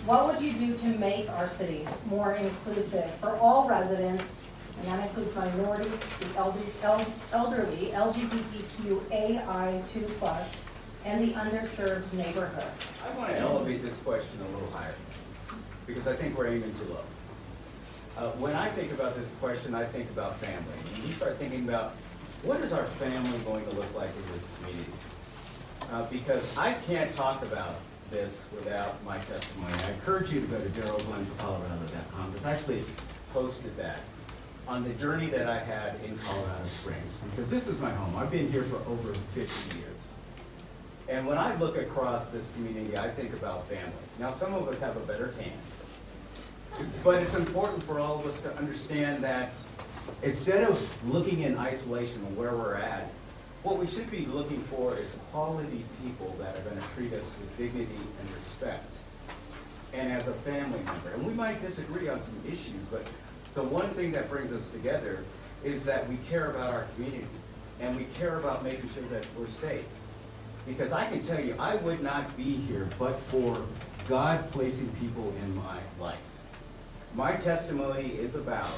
What would you do to make our city more inclusive for all residents, and that includes minorities, the elderly, LGBTQAI2+, and the underserved neighborhoods? I want to elevate this question a little higher, because I think we're aiming too low. When I think about this question, I think about family. And we start thinking about, what is our family going to look like in this community? Because I can't talk about this without my testimony. I encourage you to go to darylglenforcolorado.com. It's actually posted that on the journey that I had in Colorado Springs, because this is my home. I've been here for over 50 years. And when I look across this community, I think about family. Now, some of us have a better tan, but it's important for all of us to understand that instead of looking in isolation of where we're at, what we should be looking for is quality people that are going to treat us with dignity and respect, and as a family member. And we might disagree on some issues, but the one thing that brings us together is that we care about our community, and we care about making sure that we're safe. Because I can tell you, I would not be here but for God placing people in my life. My testimony is about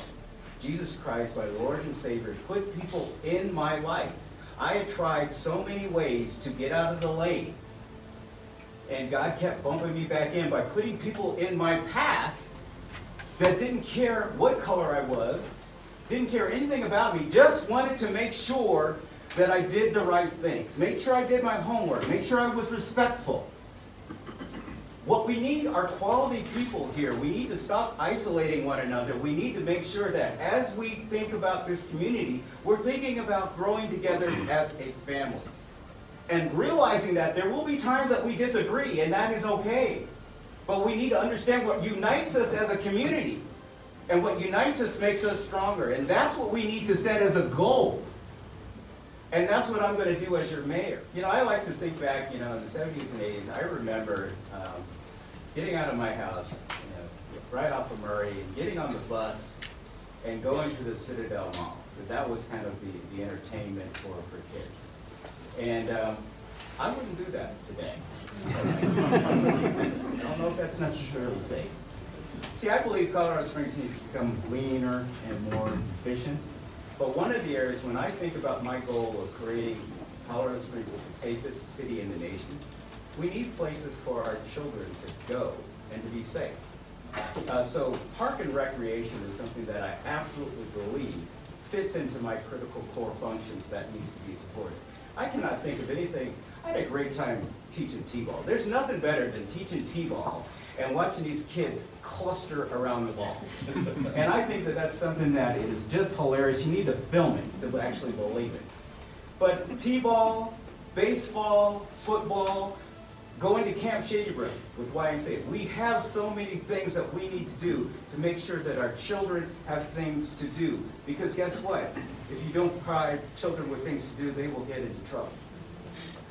Jesus Christ, my Lord and Savior, put people in my life. I had tried so many ways to get out of the lane, and God kept bumping me back in by putting people in my path that didn't care what color I was, didn't care anything about me, just wanted to make sure that I did the right things, make sure I did my homework, make sure I was respectful. What we need are quality people here. We need to stop isolating one another. We need to make sure that as we think about this community, we're thinking about growing together as a family. And realizing that there will be times that we disagree, and that is okay. But we need to understand what unites us as a community. And what unites us makes us stronger. And that's what we need to set as a goal. And that's what I'm going to do as your mayor. You know, I like to think back, in the 70s and 80s. I remember getting out of my house, right off of Murray, and getting on the bus and going to the Citadel Mall. That was kind of the entertainment for kids. And I wouldn't do that today. I don't know if that's necessarily safe. See, I believe Colorado Springs needs to become leaner and more efficient. But one of the areas, when I think about my goal of creating Colorado Springs as the safest city in the nation, we need places for our children to go and to be safe. So park and recreation is something that I absolutely believe fits into my critical core functions that needs to be supported. I cannot think of anything. I had a great time teaching T-ball. There's nothing better than teaching T-ball and watching these kids cluster around the ball. And I think that that's something that is just hilarious. You need to film it to actually believe it. But T-ball, baseball, football, going to Camp Shady Brook with YMCA. We have so many things that we need to do to make sure that our children have things to do. Because guess what? If you don't provide children with things to do, they will get into trouble.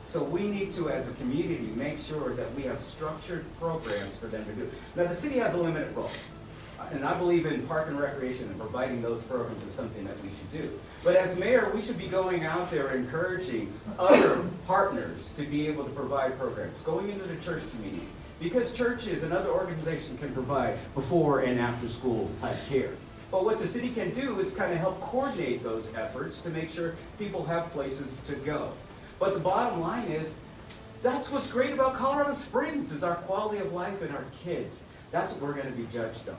So we need to, as a community, make sure that we have structured programs for them to do. Now, the city has a limited role. And I believe in park and recreation, and providing those programs is something that we should do. But as mayor, we should be going out there encouraging other partners to be able to provide programs, going into the church community. Because churches and other organizations can provide before and after school type care. But what the city can do is kind of help coordinate those efforts to make sure people have places to go. But the bottom line is, that's what's great about Colorado Springs, is our quality of life and our kids. That's what we're going to be judged on.